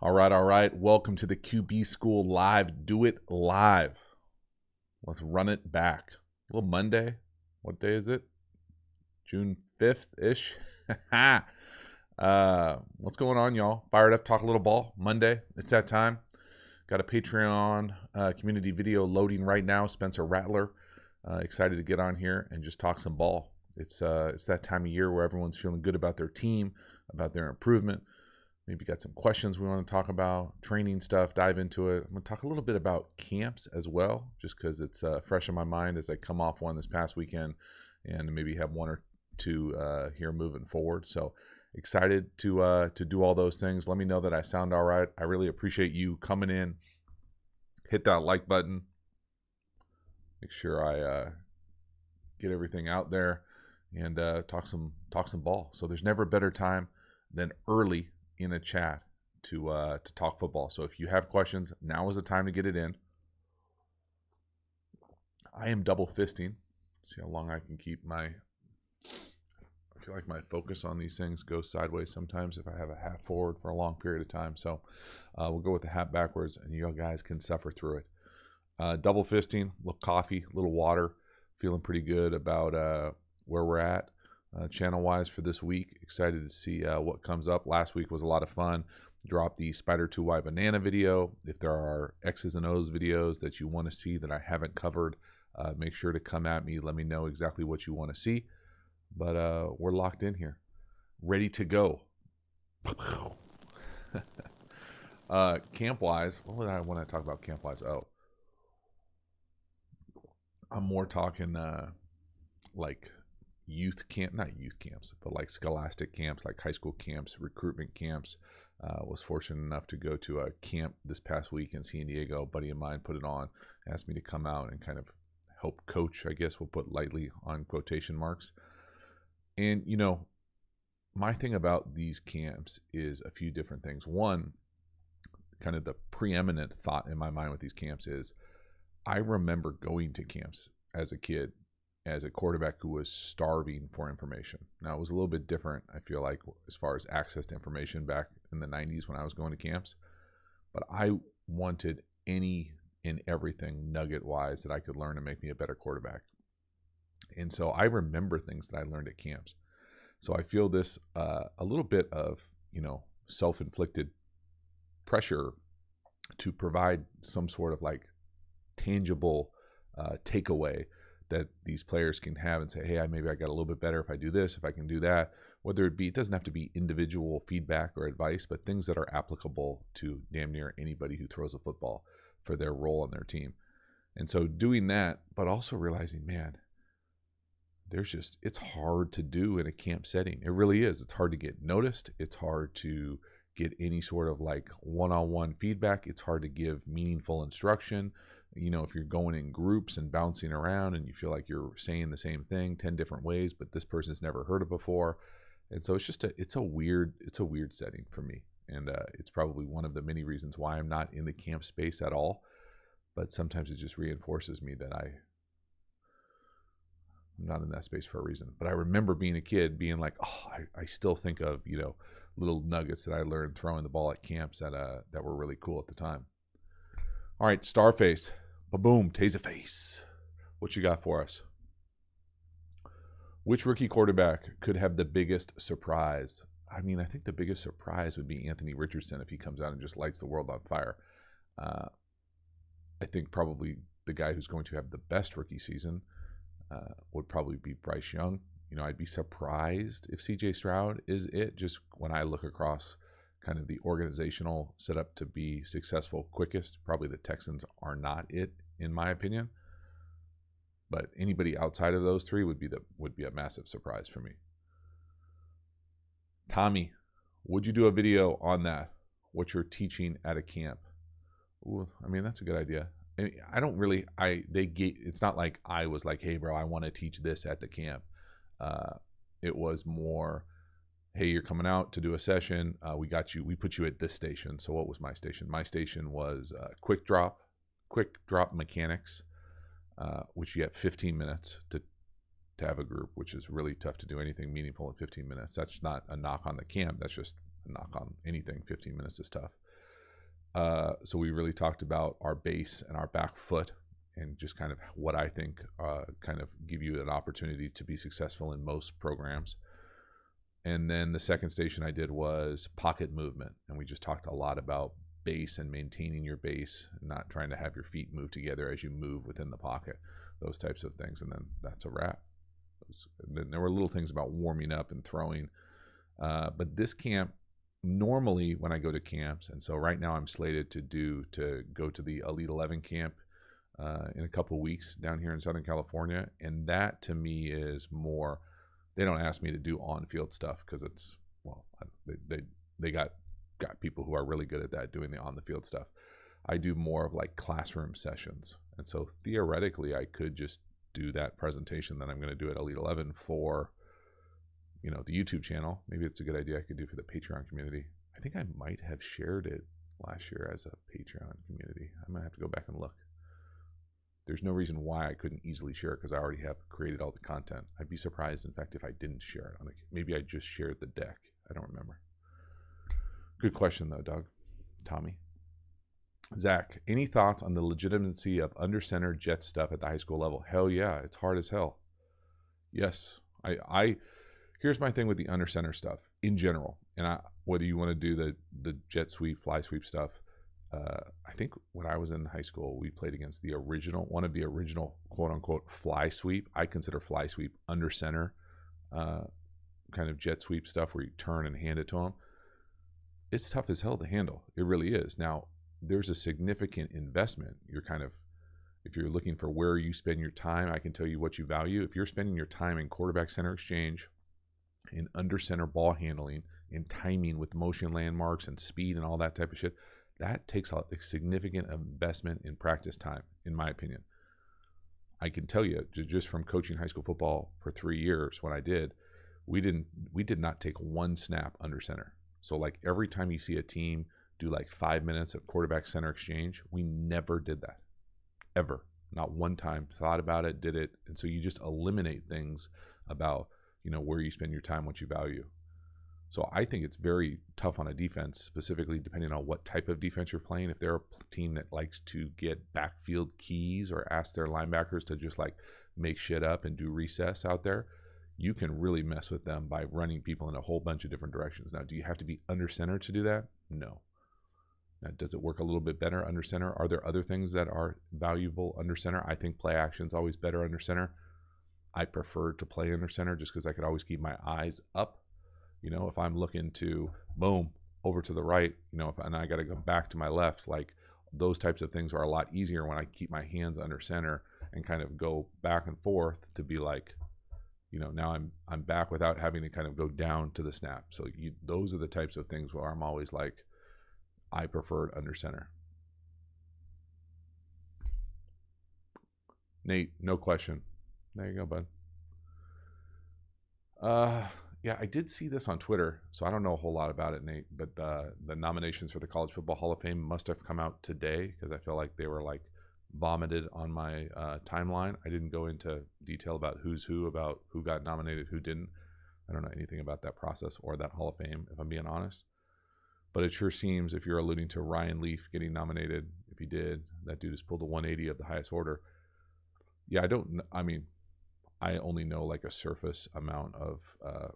All right, all right. Welcome to the QB School Live. Do it live. Let's run it back. A little Monday. What day is it? June 5th-ish. What's going on, y'all? Fired up, talk a little ball. Monday. It's that time. Got a Patreon community video loading right now. Spencer Rattler. Excited to get on here and just talk some ball. It's that time of year where everyone's feeling good about their team, about their improvement. Maybe got some questions we want to talk about, training stuff, dive into it. I'm going to talk a little bit about camps as well, just because it's fresh in my mind as I come off one this past weekend and maybe have one or two here moving forward. So excited to do all those things. Let me know that I sound all right. I really appreciate you coming in. Hit that like button. Make sure I get everything out there and talk some ball. So there's never a better time than early in a chat to talk football. So if you have questions, now is the time to get it in. I am double fisting. See how long I can keep I feel like my focus on these things goes sideways sometimes if I have a hat forward for a long period of time. So we'll go with the hat backwards and you guys can suffer through it. Double fisting, a little coffee, a little water. Feeling pretty good about where we're at. Channel-wise for this week. Excited to see what comes up. Last week was a lot of fun. Dropped the Spider 2Y Banana video. If there are X's and O's videos that you want to see that I haven't covered, make sure to come at me. Let me know exactly what you want to see. But we're locked in here. Ready to go. Camp-wise, what would I want to talk about camp-wise? Oh. I'm more talking like youth camp, not youth camps, but like scholastic camps, like high school camps, recruitment camps. Was fortunate enough to go to a camp this past week in San Diego. A buddy of mine put it on, asked me to come out and kind of help coach, I guess we'll put lightly on quotation marks. And, you know, my thing about these camps is a few different things. One, kind of the preeminent thought in my mind with these camps is I remember going to camps as a kid as a quarterback who was starving for information. Now, it was a little bit different, I feel like, as far as access to information back in the 90s when I was going to camps. But I wanted any and everything nugget-wise that I could learn to make me a better quarterback. And so I remember things that I learned at camps. So I feel this a little bit of, self-inflicted pressure to provide some sort of like tangible takeaway that these players can have and say, hey, maybe I got a little bit better if I do this, if I can do that. Whether it doesn't have to be individual feedback or advice, but things that are applicable to damn near anybody who throws a football for their role on their team. And so doing that, but also realizing, man, it's hard to do in a camp setting. It really is. It's hard to get noticed. It's hard to get any sort of like one-on-one feedback. It's hard to give meaningful instruction. If you're going in groups and bouncing around and you feel like you're saying the same thing 10 different ways, but this person's never heard it before. And so it's a weird setting for me. And it's probably one of the many reasons why I'm not in the camp space at all. But sometimes it just reinforces me that I'm not in that space for a reason. But I remember being a kid being like, I still think of, little nuggets that I learned throwing the ball at camps that were really cool at the time. All right, Starface. Ba-boom, Taserface. What you got for us? Which rookie quarterback could have the biggest surprise? I mean, I think the biggest surprise would be Anthony Richardson if he comes out and just lights the world on fire. I think probably the guy who's going to have the best rookie season would probably be Bryce Young. I'd be surprised if CJ Stroud is it, just when I look across kind of the organizational setup to be successful quickest. Probably the Texans are not it, in my opinion. But anybody outside of those three would be a massive surprise for me. Tommy, would you do a video on that? What you're teaching at a camp? Ooh, I mean, that's a good idea. I don't really. It's not like I was like, hey, bro, I want to teach this at the camp. It was more, hey, you're coming out to do a session. We got you. We put you at this station. So what was my station? My station was quick drop mechanics, which you have 15 minutes to have a group, which is really tough to do anything meaningful in 15 minutes. That's not a knock on the camp. That's just a knock on anything. 15 minutes is tough. So we really talked about our base and our back foot, and just kind of what I think kind of give you an opportunity to be successful in most programs. And then the second station I did was pocket movement, and we just talked a lot about base and maintaining your base, not trying to have your feet move together as you move within the pocket, those types of things. And then that's a wrap. And then there were little things about warming up and throwing. But this camp, normally when I go to camps, and so right now I'm slated to go to the Elite 11 camp in a couple of weeks down here in Southern California. And that to me is more, they don't ask me to do on-field stuff because it's, well, they got people who are really good at that, doing the on-the-field stuff. I do more of like classroom sessions. And so theoretically, I could just do that presentation that I'm going to do at Elite 11 for, you know, the YouTube channel. Maybe it's a good idea I could do for the Patreon community. I think I might have shared it last year as a Patreon community. I might have to go back and look. There's no reason why I couldn't easily share it because I already have created all the content. I'd be surprised, in fact, if I didn't share it. Maybe I just shared the deck. I don't remember. Good question, though, Doug. Tommy. Zach, any thoughts on the legitimacy of under center jet stuff at the high school level? Hell yeah, it's hard as hell. Yes. Here's my thing with the under center stuff in general. And whether you want to do the jet sweep, fly sweep stuff, I think when I was in high school, we played against one of the original quote unquote fly sweep. I consider fly sweep under center kind of jet sweep stuff where you turn and hand it to them. It's tough as hell to handle. It really is. Now, there's a significant investment. If you're looking for where you spend your time, I can tell you what you value. If you're spending your time in quarterback center exchange, in under center ball handling, in timing with motion landmarks and speed and all that type of shit, that takes a significant investment in practice time, in my opinion. I can tell you, just from coaching high school football for 3 years, when I did, we did not take one snap under center. So like every time you see a team do like 5 minutes of quarterback center exchange, we never did that, ever. Not one time. Thought about it, did it. And so you just eliminate things about, you know, where you spend your time, what you value. So I think it's very tough on a defense, specifically depending on what type of defense you're playing. If they're a team that likes to get backfield keys or ask their linebackers to just like make shit up and do recess out there, you can really mess with them by running people in a whole bunch of different directions. Now, do you have to be under center to do that? No. Now, does it work a little bit better under center? Are there other things that are valuable under center? I think play action is always better under center. I prefer to play under center just because I could always keep my eyes up. You know, if I'm looking to boom over to the right, you know, and I got to go back to my left, like those types of things are a lot easier when I keep my hands under center and kind of go back and forth to be like, you know, now I'm back without having to kind of go down to the snap. So those are the types of things where I'm always like, I prefer it under center. Nate, no question. There you go, bud. Yeah, I did see this on Twitter, so I don't know a whole lot about it, Nate, but the nominations for the College Football Hall of Fame must have come out today because I feel like they were like vomited on my timeline. I didn't go into detail about who's who, about who got nominated, who didn't. I don't know anything about that process or that Hall of Fame, if I'm being honest. But it sure seems, if you're alluding to Ryan Leaf getting nominated, if he did, that dude has pulled a 180 of the highest order. Yeah, I only know like a surface amount of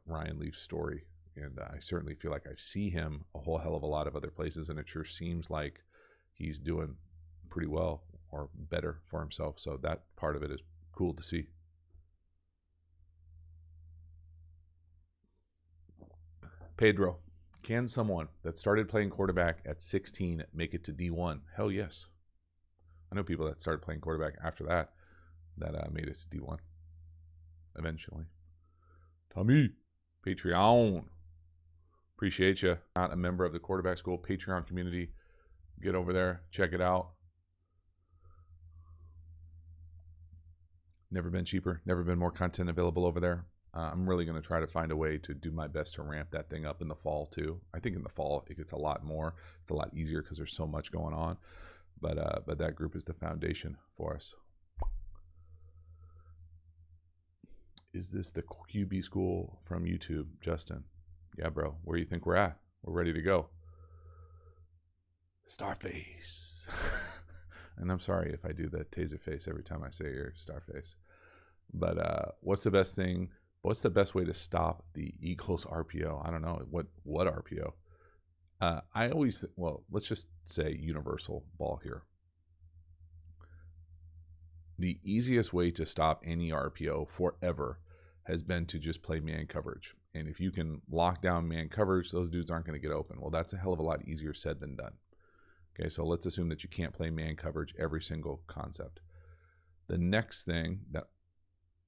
Ryan Leaf's story, and I certainly feel like I see him a whole hell of a lot of other places, and it sure seems like he's doing pretty well or better for himself. So that part of it is cool to see. Pedro, can someone that started playing quarterback at 16 make it to D1? Hell yes. I know people that started playing quarterback after that made it to D1 eventually. Tommy, Patreon. Appreciate you. Not a member of the quarterback school Patreon community, get over there, check it out. Never been cheaper, never been more content available over there. I'm really going to try to find a way to do my best to ramp that thing up in the fall too. I think in the fall it gets a lot more. It's a lot easier because there's so much going on. But that group is the foundation for us. Is this the QB school from YouTube, Justin? Yeah, bro. Where do you think we're at? We're ready to go. Starface. And I'm sorry if I do the taser face every time I say your Starface. But what's the best thing? What's the best way to stop the Eagles RPO? I don't know. What RPO? Let's just say universal ball here. The easiest way to stop any RPO forever has been to just play man coverage. And if you can lock down man coverage, those dudes aren't going to get open. Well, that's a hell of a lot easier said than done. Okay, so let's assume that you can't play man coverage every single concept. The next thing that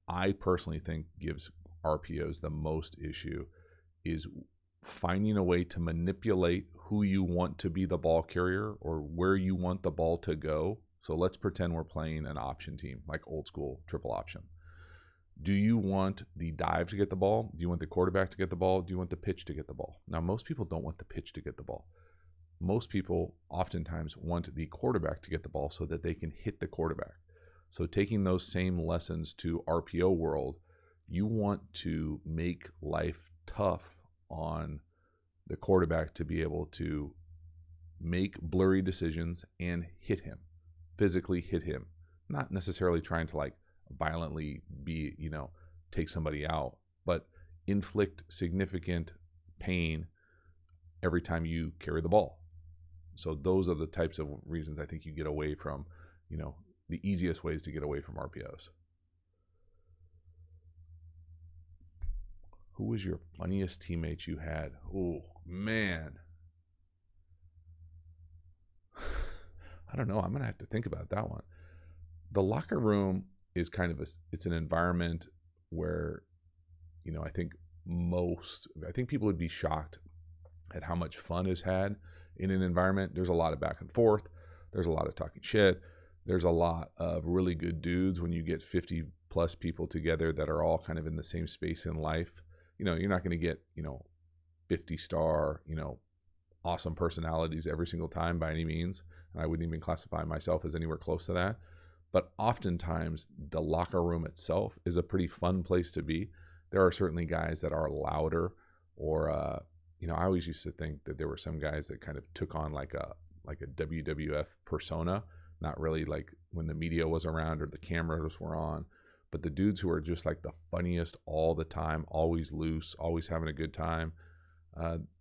I personally think gives RPOs the most issue is finding a way to manipulate who you want to be the ball carrier or where you want the ball to go. So let's pretend we're playing an option team, like old school triple option. Do you want the dive to get the ball? Do you want the quarterback to get the ball? Do you want the pitch to get the ball? Now, most people don't want the pitch to get the ball. Most people oftentimes want the quarterback to get the ball so that they can hit the quarterback. So taking those same lessons to RPO world, you want to make life tough on the quarterback to be able to make blurry decisions and hit him, physically hit him, not necessarily trying to like violently take somebody out, but inflict significant pain every time you carry the ball. So those are the types of reasons I think you get away from, the easiest ways to get away from RPOs. Who was your funniest teammate you had? Oh, man. I don't know. I'm going to have to think about that one. The locker room is it's an environment where, I think people would be shocked at how much fun is had in an environment. There's a lot of back and forth. There's a lot of talking shit. There's a lot of really good dudes when you get 50 plus people together that are all kind of in the same space in life. You're not going to get, 50-star, awesome personalities every single time by any means. And I wouldn't even classify myself as anywhere close to that. But oftentimes the locker room itself is a pretty fun place to be. There are certainly guys that are louder or, I always used to think that there were some guys that kind of took on like a WWF persona, not really like when the media was around or the cameras were on, but the dudes who are just like the funniest all the time, always loose, always having a good time.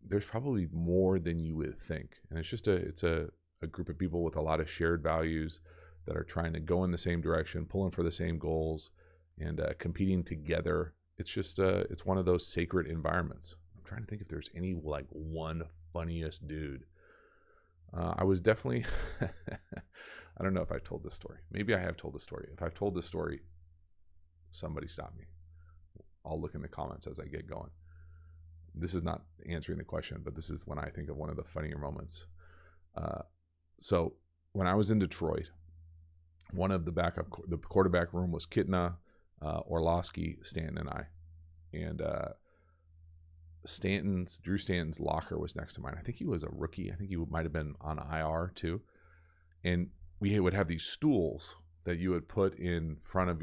There's probably more than you would think. And it's a group of people with a lot of shared values that are trying to go in the same direction, pulling for the same goals, and competing together. It's just it's one of those sacred environments. I'm trying to think if there's any like one funniest dude. I was definitely I don't know if I told this story. Maybe I have told this story. If I've told this story, somebody stop me. I'll look in the comments as I get going. This is not answering the question, but this is when I think of one of the funnier moments. So when I was in Detroit, one of the quarterback room was Kitna, Orlovsky, Stanton, and I. And Drew Stanton's locker was next to mine. I think he was a rookie. I think he might have been on IR too. And we would have these stools that you would put in front of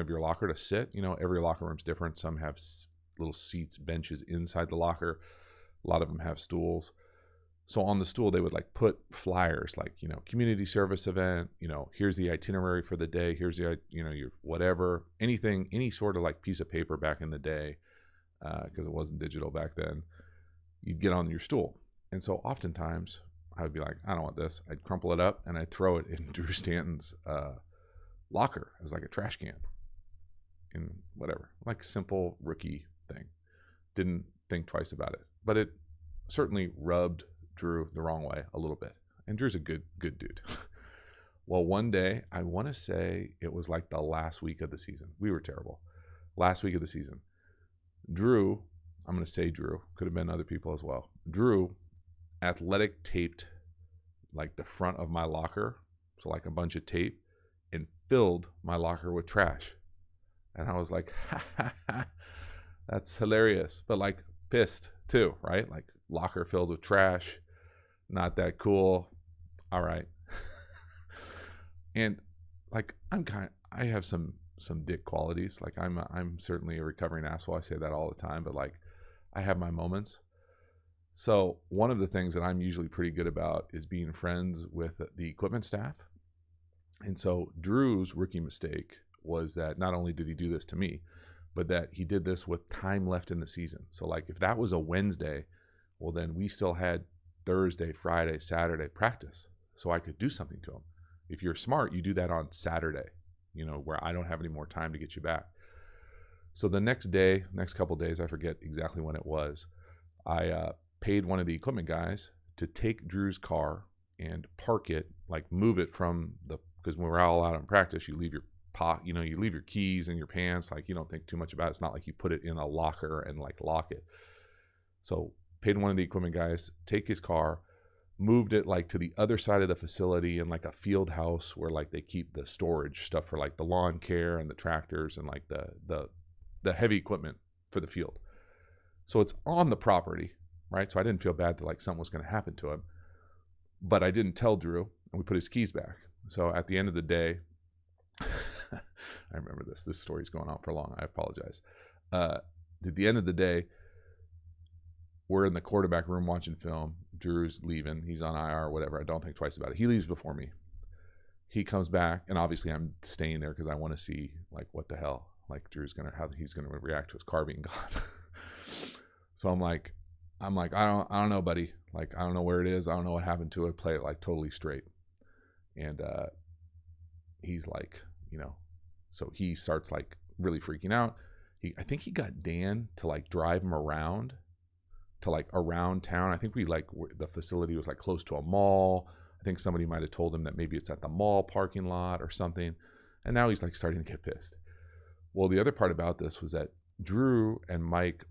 your locker to sit. Every locker room's different. Some have little seats, benches inside the locker. A lot of them have stools. So on the stool, they would like put flyers like, community service event, here's the itinerary for the day. Here's the, your whatever, anything, any sort of like piece of paper back in the day, because it wasn't digital back then, you'd get on your stool. And so oftentimes I would be like, I don't want this. I'd crumple it up and I'd throw it in Drew Stanton's locker as like a trash can and whatever, like simple rookie thing. Didn't think twice about it, but it certainly rubbed Drew the wrong way a little bit. And Drew's a good dude. Well, one day, I want to say it was like the last week of the season. We were terrible. Last week of the season. Drew, I'm going to say Drew, could have been other people as well. Drew athletic taped like the front of my locker, so like a bunch of tape, and filled my locker with trash. And I was like, that's hilarious. But like pissed too, right? Like locker filled with trash. Not that cool. All right. And like I have some dick qualities. Like I'm certainly a recovering asshole. I say that all the time, but like I have my moments. So one of the things that I'm usually pretty good about is being friends with the equipment staff. And so Drew's rookie mistake was that not only did he do this to me, but that he did this with time left in the season. So like if that was a Wednesday, well then we still had Thursday, Friday, Saturday practice. So I could do something to him. If you're smart, you do that on Saturday, where I don't have any more time to get you back. So the next couple days, I forget exactly when it was, I paid one of the equipment guys to take Drew's car and park it, like move it from because when we're all out in practice, you leave your you leave your keys in your pants, like you don't think too much about it. It's not like you put it in a locker and like lock it. So paid one of the equipment guys, take his car, moved it like to the other side of the facility in like a field house where like they keep the storage stuff for like the lawn care and the tractors and like the heavy equipment for the field. So it's on the property, right? So I didn't feel bad that like something was going to happen to him, but I didn't tell Drew, and we put his keys back. So at the end of the day, I remember this story's going on for long. I apologize. At the end of the day, we're in the quarterback room watching film. Drew's leaving. He's on IR or whatever. I don't think twice about it. He leaves before me. He comes back, and obviously I'm staying there because I want to see like what the hell, like how he's gonna react to his car being gone. So I'm like, I don't know, buddy. Like I don't know where it is. I don't know what happened to it. Play it like totally straight. And he's like, so he starts like really freaking out. I think he got Dan to like drive him around to like around town. I think the facility was like close to a mall. I think somebody might have told him that maybe it's at the mall parking lot or something. And now he's like starting to get pissed. Well, the other part about this was that Drew and Mike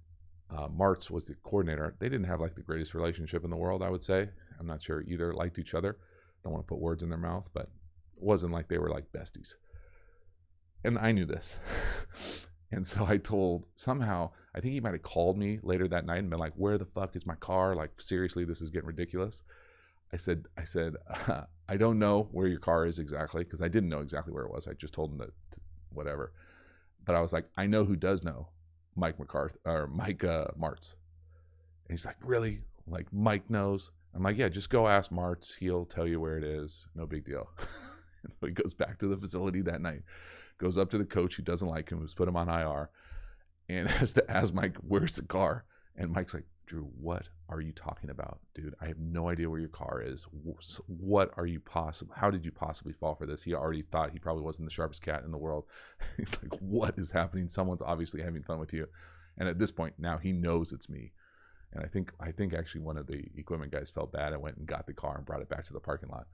Martz was the coordinator. They didn't have like the greatest relationship in the world, I would say. I'm not sure either liked each other. Don't want to put words in their mouth, but it wasn't like they were like besties. And I knew this. And so I I think he might have called me later that night and been like, where the fuck is my car? Like, seriously, this is getting ridiculous. I said, I don't know where your car is exactly, because I didn't know exactly where it was. I just told him that whatever. But I was like, I know who does know, Mike Martz. And he's like, really? Like Mike knows? I'm like, yeah, just go ask Martz. He'll tell you where it is. No big deal. So he goes back to the facility that night, goes up to the coach who doesn't like him, who's put him on IR, and has to ask Mike, where's the car? And Mike's like, Drew, what are you talking about? Dude, I have no idea where your car is. How did you possibly fall for this? He already thought he probably wasn't the sharpest cat in the world. He's like, what is happening? Someone's obviously having fun with you. And at this point, now he knows it's me. And I think actually one of the equipment guys felt bad and went and got the car and brought it back to the parking lot.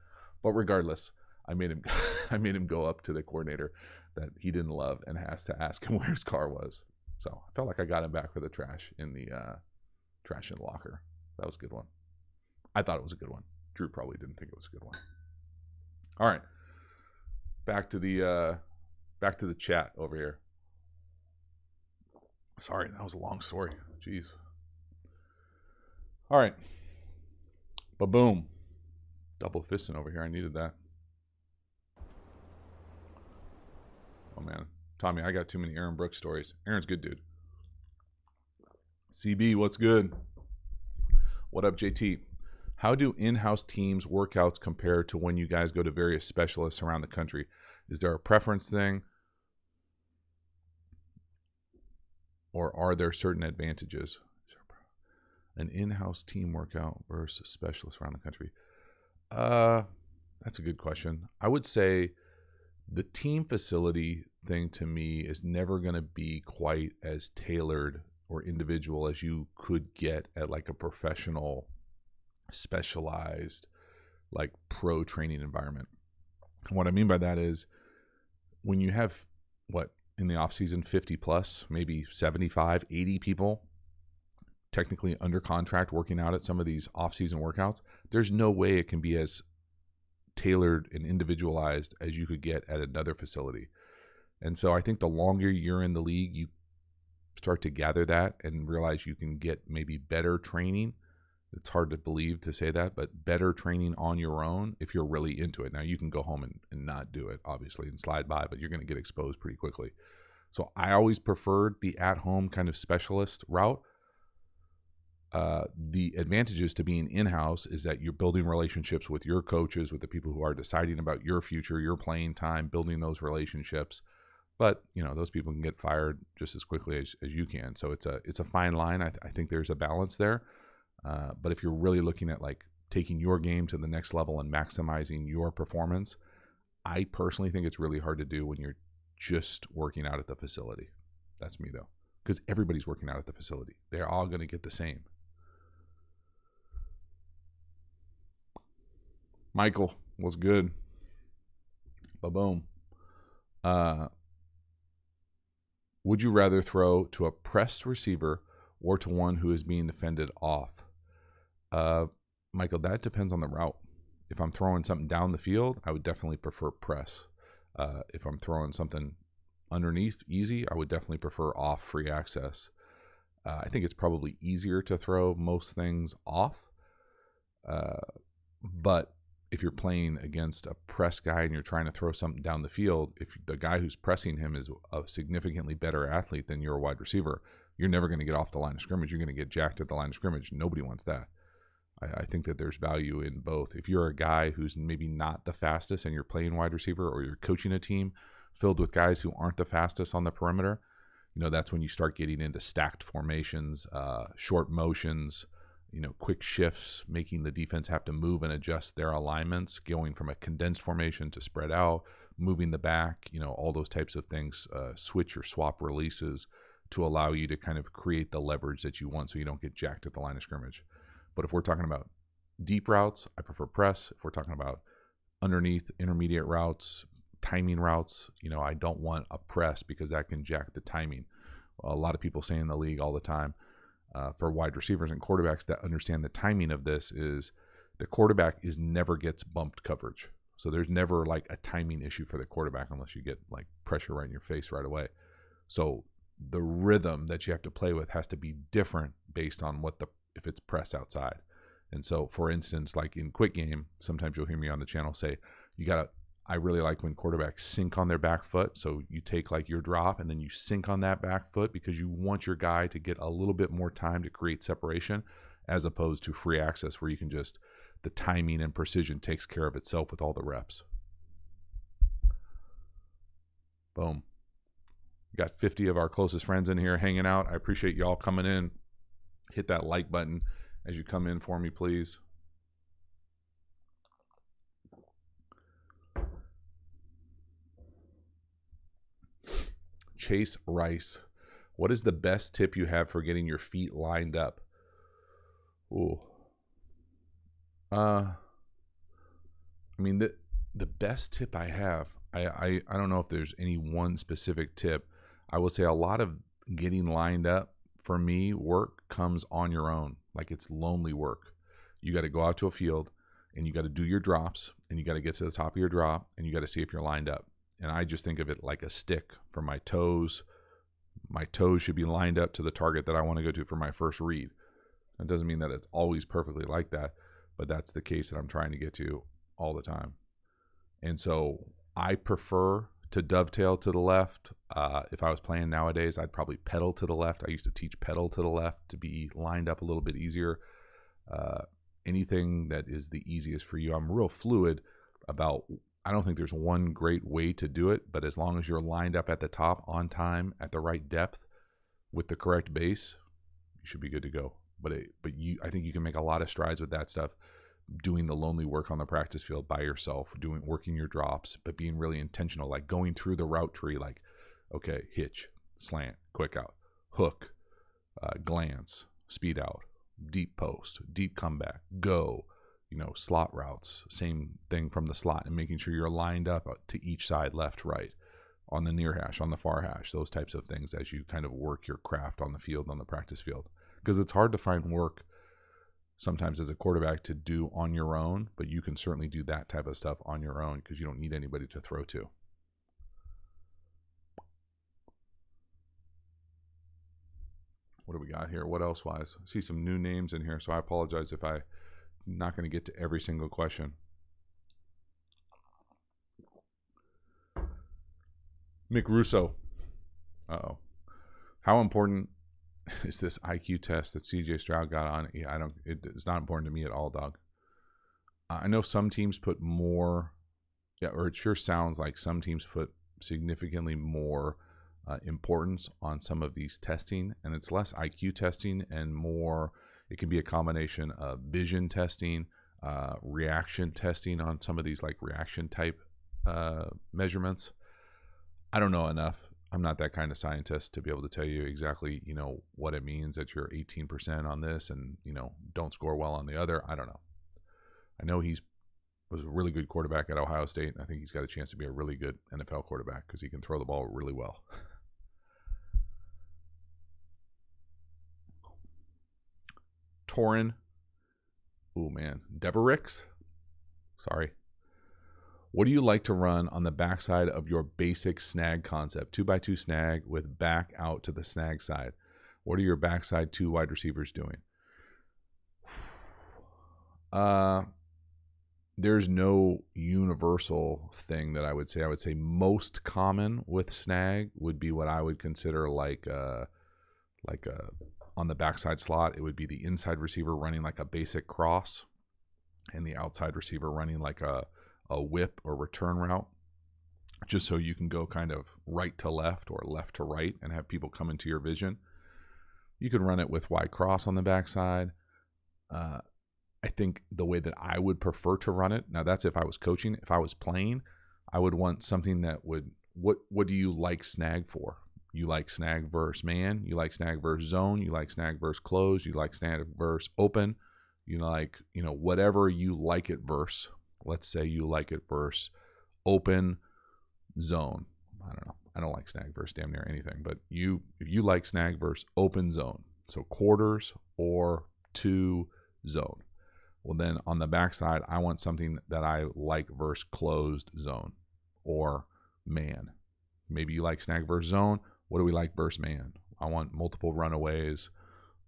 But regardless, I made him go up to the coordinator that he didn't love and has to ask him where his car was. So I felt like I got him back for the trash in the locker. That was a good one. I thought it was a good one. Drew probably didn't think it was a good one. All right, back to the chat over here. Sorry, that was a long story. Jeez. All right. Ba-boom. Double fisting over here. I needed that. Oh, man. Tommy, I got too many Aaron Brooks stories. Aaron's good, dude. CB, what's good? What up, JT? How do in-house teams workouts compare to when you guys go to various specialists around the country? Is there a preference thing? Or are there certain advantages? An in-house team workout versus specialists around the country? That's a good question. I would say the team facility thing to me is never going to be quite as tailored or individual as you could get at like a professional, specialized, like pro training environment. And what I mean by that is when you have in the off season, 50 plus, maybe 75, 80 people technically under contract working out at some of these off-season workouts, there's no way it can be as tailored and individualized as you could get at another facility. And so I think the longer you're in the league, you start to gather that and realize you can get maybe better training. It's hard to believe to say that, but better training on your own if you're really into it. Now, you can go home and not do it, obviously, and slide by, but you're going to get exposed pretty quickly. So I always preferred the at-home kind of specialist route. The advantages to being in-house is that you're building relationships with your coaches, with the people who are deciding about your future, your playing time, building those relationships. But those people can get fired just as quickly as you can. So it's a fine line. I think there's a balance there. But if you're really looking at like taking your game to the next level and maximizing your performance, I personally think it's really hard to do when you're just working out at the facility. That's me though, because everybody's working out at the facility. They're all going to get the same. Michael was good. Ba-boom. Would you rather throw to a pressed receiver or to one who is being defended off? Michael, that depends on the route. If I'm throwing something down the field, I would definitely prefer press. If I'm throwing something underneath easy, I would definitely prefer off free access. I think it's probably easier to throw most things off. But if you're playing against a press guy and you're trying to throw something down the field, if the guy who's pressing him is a significantly better athlete than your wide receiver, you're never going to get off the line of scrimmage. You're going to get jacked at the line of scrimmage. Nobody wants that. I think that there's value in both. If you're a guy who's maybe not the fastest and you're playing wide receiver, or you're coaching a team filled with guys who aren't the fastest on the perimeter, that's when you start getting into stacked formations, short motions, quick shifts, making the defense have to move and adjust their alignments, going from a condensed formation to spread out, moving the back, all those types of things, switch or swap releases to allow you to kind of create the leverage that you want so you don't get jacked at the line of scrimmage. But if we're talking about deep routes, I prefer press. If we're talking about underneath, intermediate routes, timing routes, I don't want a press because that can jack the timing. A lot of people say in the league all the time, for wide receivers and quarterbacks that understand the timing of this, is the quarterback never gets bumped coverage. So there's never like a timing issue for the quarterback unless you get like pressure right in your face right away. So the rhythm that you have to play with has to be different based on if it's press outside. And so, for instance, like in quick game, sometimes you'll hear me on the channel say, I really like when quarterbacks sink on their back foot. So you take like your drop and then you sink on that back foot because you want your guy to get a little bit more time to create separation, as opposed to free access where you can the timing and precision takes care of itself with all the reps. Boom. We got 50 of our closest friends in here hanging out. I appreciate y'all coming in. Hit that like button as you come in for me, please. Chase Rice, what is the best tip you have for getting your feet lined up? Ooh. I mean, the best tip I have, I don't know if there's any one specific tip. I will say a lot of getting lined up, for me, work comes on your own. Like, it's lonely work. You got to go out to a field and you got to do your drops and you got to get to the top of your drop and you got to see if you're lined up. And I just think of it like a stick for my toes. My toes should be lined up to the target that I want to go to for my first read. That doesn't mean that it's always perfectly like that, but that's the case that I'm trying to get to all the time. And so I prefer to dovetail to the left. If I was playing nowadays, I'd probably pedal to the left. I used to teach pedal to the left to be lined up a little bit easier. Anything that is the easiest for you. I'm real fluid about, I don't think there's one great way to do it, but as long as you're lined up at the top on time, at the right depth, with the correct base, you should be good to go. I think you can make a lot of strides with that stuff, doing the lonely work on the practice field by yourself, working your drops, but being really intentional, like going through the route tree, like, okay, hitch, slant, quick out, hook, glance, speed out, deep post, deep comeback, go, slot routes, same thing from the slot, and making sure you're lined up to each side, left, right, on the near hash, on the far hash, those types of things as you kind of work your craft on the field, on the practice field. Because it's hard to find work sometimes as a quarterback to do on your own, but you can certainly do that type of stuff on your own because you don't need anybody to throw to. What do we got here? What else wise? I see some new names in here, so I apologize if I'm not going to get to every single question. Mick Russo. Uh-oh. How important is this IQ test that CJ Stroud got on. Yeah, it's not important to me at all, dog. I know some teams put more, or it sure sounds like some teams put significantly more importance on some of these testing, and it's less IQ testing and more, it can be a combination of vision testing, reaction testing on some of these like reaction type measurements. I don't know enough. I'm not that kind of scientist to be able to tell you exactly, what it means that you're 18% on this and, don't score well on the other. I don't know. I know was a really good quarterback at Ohio State. And I think he's got a chance to be a really good NFL quarterback because he can throw the ball really well. Torin. Oh, man. Deborah Ricks. Sorry. What do you like to run on the backside of your basic snag concept? 2x2 snag with back out to the snag side. What are your backside 2 wide receivers doing? There's no universal thing that I would say. I would say most common with snag would be what I would consider like on the backside slot. It would be the inside receiver running like a basic cross and the outside receiver running like a whip or return route, just so you can go kind of right to left or left to right and have people come into your vision. You can run it with Y cross on the backside. I think the way that I would prefer to run it, now that's if I was coaching. If I was playing, I would want something that would, what do you like snag for? You like snag versus man, you like snag versus zone, you like snag versus close, you like snag versus open, you like, whatever you like it versus. Let's say you like it versus open zone. I don't know. I don't like snag versus damn near anything, but if you like snag versus open zone, so quarters or 2 zone. Well, then on the backside, I want something that I like versus closed zone or man. Maybe you like snag versus zone. What do we like versus man? I want multiple runaways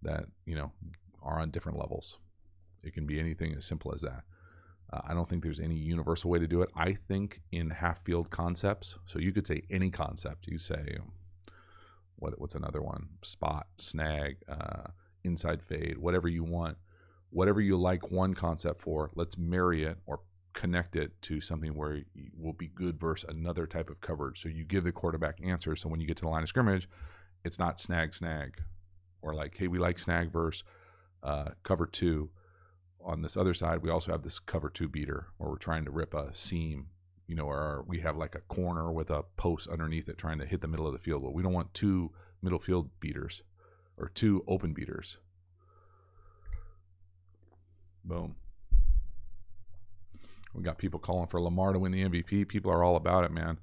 that, are on different levels. It can be anything as simple as that. I don't think there's any universal way to do it. I think in half field concepts, so you could say any concept. You say, what's another one? Spot, snag, inside fade, whatever you want. Whatever you like one concept for, let's marry it or connect it to something where you will be good versus another type of coverage. So you give the quarterback answers. So when you get to the line of scrimmage, it's not snag, or like, hey, we like snag versus cover 2. On this other side, we also have this cover 2 beater where we're trying to rip a seam, or we have like a corner with a post underneath it trying to hit the middle of the field. But we don't want 2 middle field beaters or 2 open beaters. Boom. We got people calling for Lamar to win the MVP. People are all about it, man.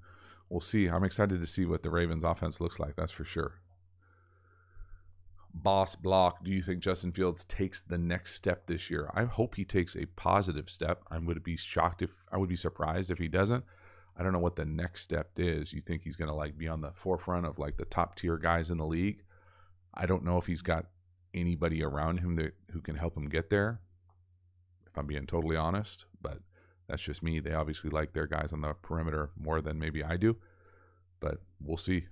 We'll see. I'm excited to see what the Ravens offense looks like. That's for sure. Boss Block, do you think Justin Fields takes the next step this year? I hope he takes a positive step. I would be surprised if he doesn't. I don't know what the next step is. You think he's going to like be on the forefront of like the top tier guys in the league? I don't know if he's got anybody around him who can help him get there, if I'm being totally honest, but that's just me. They obviously like their guys on the perimeter more than maybe I do, but we'll see.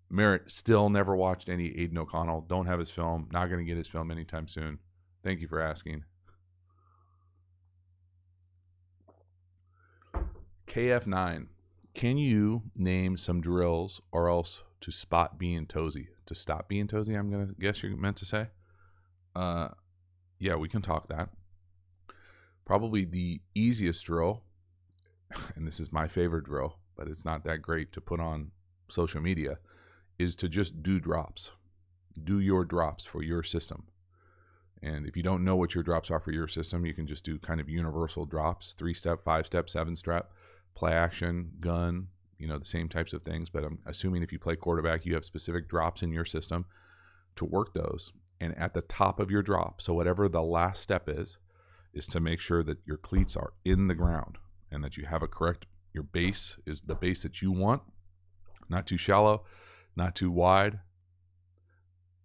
Barrett, still never watched any Aiden O'Connell. Don't have his film. Not going to get his film anytime soon. Thank you for asking. KF9, can you name some drills or else to spot being toesy? To stop being toesy, I'm going to guess you're meant to say? Yeah, we can talk that. Probably the easiest drill, and this is my favorite drill, but it's not that great to put on social media, is to just do drops. Do your drops for your system. And if you don't know what your drops are for your system, you can just do kind of universal drops, 3-step, 5-step, 7-step, play action, gun, the same types of things. But I'm assuming if you play quarterback, you have specific drops in your system to work those. And at the top of your drop, so whatever the last step is to make sure that your cleats are in the ground and that you have your base is the base that you want, not too shallow, not too wide.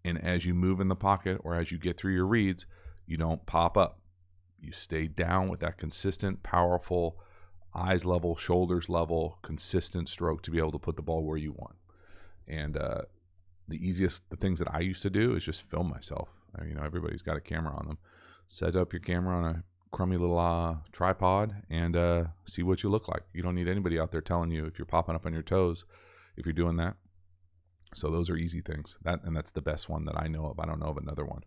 And as you move in the pocket or as you get through your reads, you don't pop up. You stay down with that consistent, powerful, eyes level, shoulders level, consistent stroke to be able to put the ball where you want. And the things that I used to do is just film myself. Everybody's got a camera on them. Set up your camera on a crummy little tripod and see what you look like. You don't need anybody out there telling you if you're popping up on your toes if you're doing that. So those are easy things. That's the best one that I know of. I don't know of another one.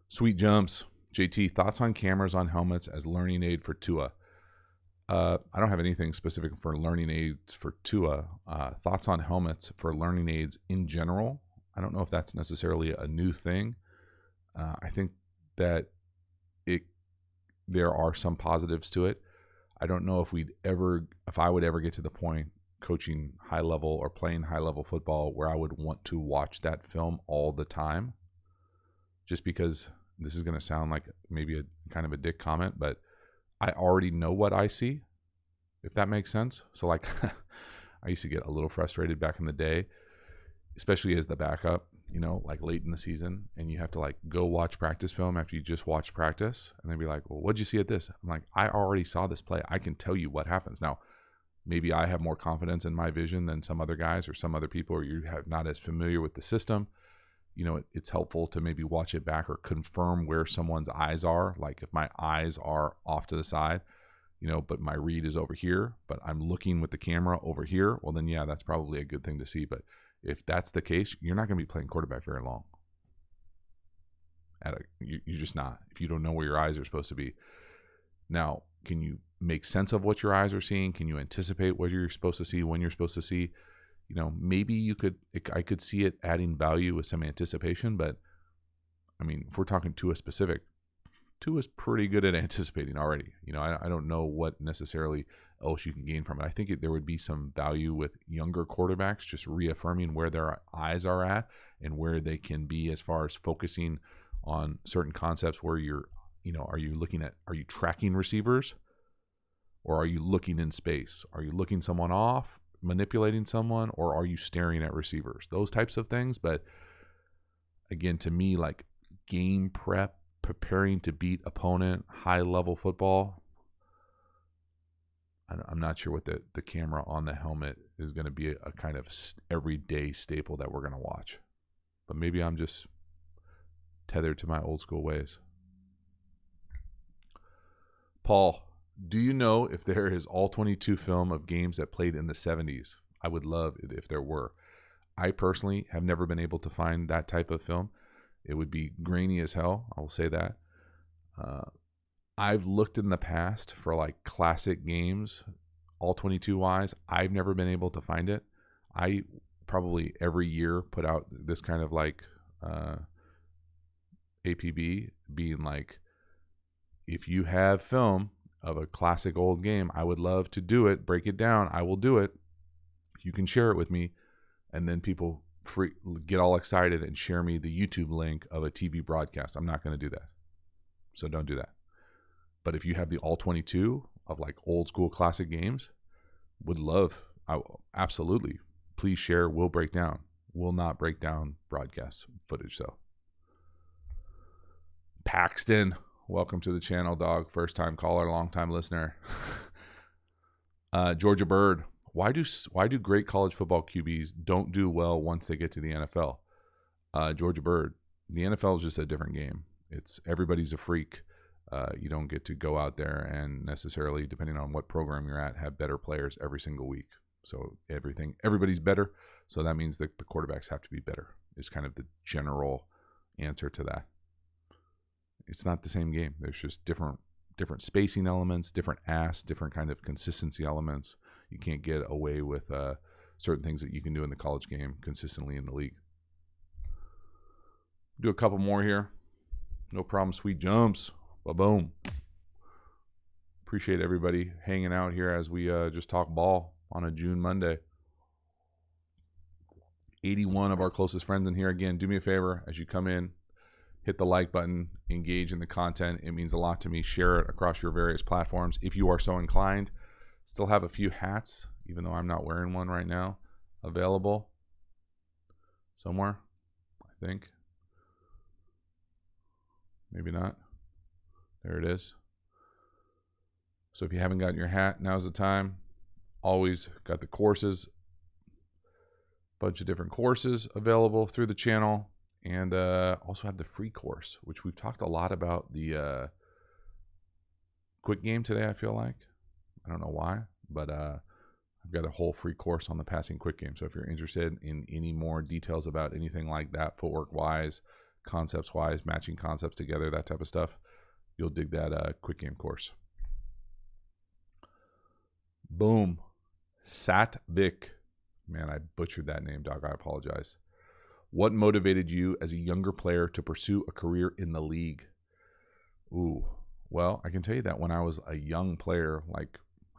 Sweet Jumps. JT, thoughts on cameras on helmets as learning aid for Tua? I don't have anything specific for learning aids for Tua. Thoughts on helmets for learning aids in general? I don't know if that's necessarily a new thing. I think that there are some positives to it. I don't know if I would ever get to the point coaching high level or playing high level football where I would want to watch that film all the time. Just because this is going to sound like maybe a kind of a dick comment, but I already know what I see, if that makes sense. So like I used to get a little frustrated back in the day, especially as the backup, like late in the season, and you have to like go watch practice film after you just watched practice, and they'd be like, well, what'd you see at this? I'm like, I already saw this play. I can tell you what happens. Now, maybe I have more confidence in my vision than some other guys or some other people, or you have not as familiar with the system. It's helpful to maybe watch it back or confirm where someone's eyes are. Like if my eyes are off to the side, but my read is over here, but I'm looking with the camera over here, well then, yeah, that's probably a good thing to see. But if that's the case, you're not going to be playing quarterback very long. You're just not, if you don't know where your eyes are supposed to be. Now, can you make sense of what your eyes are seeing? Can you anticipate what you're supposed to see, when you're supposed to see? Maybe I could see it adding value with some anticipation, but I mean, if we're talking Tua specific, Tua's pretty good at anticipating already. I don't know what necessarily else you can gain from it. I think there would be some value with younger quarterbacks, just reaffirming where their eyes are at and where they can be as far as focusing on certain concepts where are you tracking receivers, or are you looking in space? Are you looking someone off, manipulating someone, or are you staring at receivers? Those types of things. But again, to me, like game prep, preparing to beat opponent, high level football, I'm not sure what the camera on the helmet is going to be a kind of everyday staple that we're going to watch. But maybe I'm just tethered to my old school ways. Paul, do you know if there is all 22 film of games that played in the 70s? I would love it if there were. I personally have never been able to find that type of film. It would be grainy as hell, I will say that. I've looked in the past for like classic games, all 22 wise. I've never been able to find it. I probably every year put out this kind of like APB, being like, if you have film of a classic old game, I would love to do it, break it down. I will do it. You can share it with me. And then people get all excited and share me the YouTube link of a TV broadcast. I'm not going to do that. So don't do that. But if you have the all 22 of like old school classic games, absolutely. Please share. We'll break down. We'll not break down broadcast footage though. Paxton, welcome to the channel, dog. First time caller, long time listener. Georgia Bird, why do great college football QBs don't do well once they get to the NFL? Georgia Bird, the NFL is just a different game. Everybody's a freak. You don't get to go out there and necessarily, depending on what program you're at, have better players every single week. So everybody's better. So that means that the quarterbacks have to be better, is kind of the general answer to that. It's not the same game. There's just different spacing elements, different different kind of consistency elements. You can't get away with certain things that you can do in the college game consistently in the league. Do a couple more here. No problem. Sweet Jumps. Ba-boom. Appreciate everybody hanging out here as we just talk ball on a June Monday. 81 of our closest friends in here. Again, do me a favor as you come in, hit the like button, engage in the content. It means a lot to me. Share it across your various platforms if you are so inclined. Still have a few hats, even though I'm not wearing one right now, available somewhere, I think. Maybe not. There it is. So if you haven't gotten your hat, now's the time. always got the courses, bunch of different courses available through the channel, and also have the free course, which we've talked a lot about the quick game today. I feel like, I don't know why, but I've got a whole free course on the passing quick game. So if you're interested in any more details about anything like that, footwork wise, concepts wise, matching concepts together, that type of stuff, you'll dig that quick game course. Boom. Satvik. Man, I butchered that name, dog. I apologize. What motivated you as a younger player to pursue a career in the league? Ooh, well, I can tell you that when I was a young player, like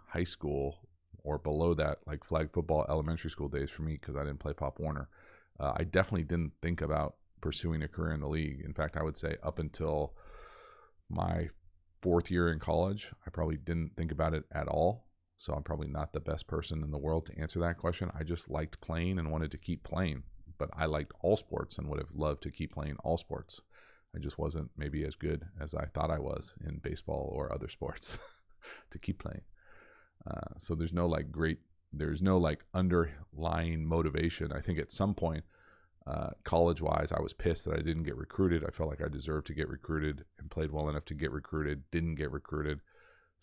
high school or below that, like flag football, elementary school days for me, because I didn't play Pop Warner, I definitely didn't think about pursuing a career in the league. In fact, I would say up until my 4th year in college, I probably didn't think about it at all. So I'm probably not the best person in the world to answer that question. I just liked playing and wanted to keep playing. But I liked all sports and would have loved to keep playing all sports. I just wasn't maybe as good as I thought I was in baseball or other sports to keep playing. So there's no like underlying motivation. I think at some point, college-wise, I was pissed that I didn't get recruited. I felt like I deserved to get recruited and played well enough to get recruited, didn't get recruited.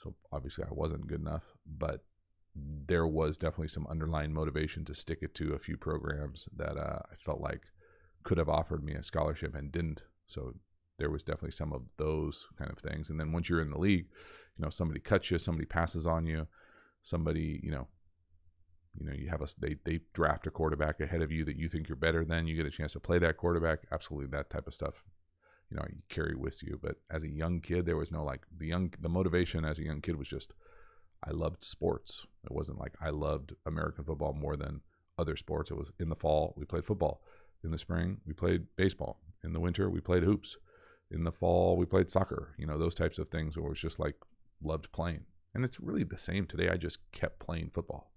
So obviously I wasn't good enough, but there was definitely some underlying motivation to stick it to a few programs that I felt like could have offered me a scholarship and didn't. So there was definitely some of those kind of things. And then once you're in the league, somebody cuts you, somebody passes on you, somebody, you have they draft a quarterback ahead of you that you think you're better than, you get a chance to play that quarterback. Absolutely, that type of stuff. You carry with you. But as a young kid, there was no like the motivation as a young kid was just, I loved sports. It wasn't like I loved American football more than other sports. It was in the fall, we played football. In the spring, we played baseball. In the winter, we played hoops. In the fall, we played soccer. Those types of things where it was just like loved playing. And it's really the same today. I just kept playing football.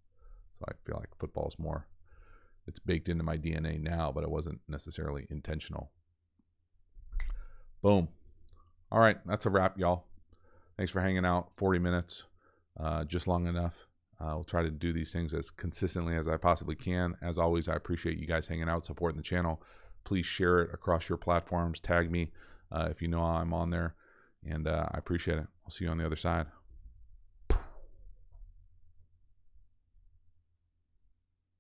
So I feel like football is more, it's baked into my DNA now, but it wasn't necessarily intentional. Boom. All right, that's a wrap, y'all. Thanks for hanging out. 40 minutes, just long enough. I'll try to do these things as consistently as I possibly can. As always, I appreciate you guys hanging out, supporting the channel. Please share it across your platforms. Tag me if you know I'm on there. And I appreciate it. I'll see you on the other side.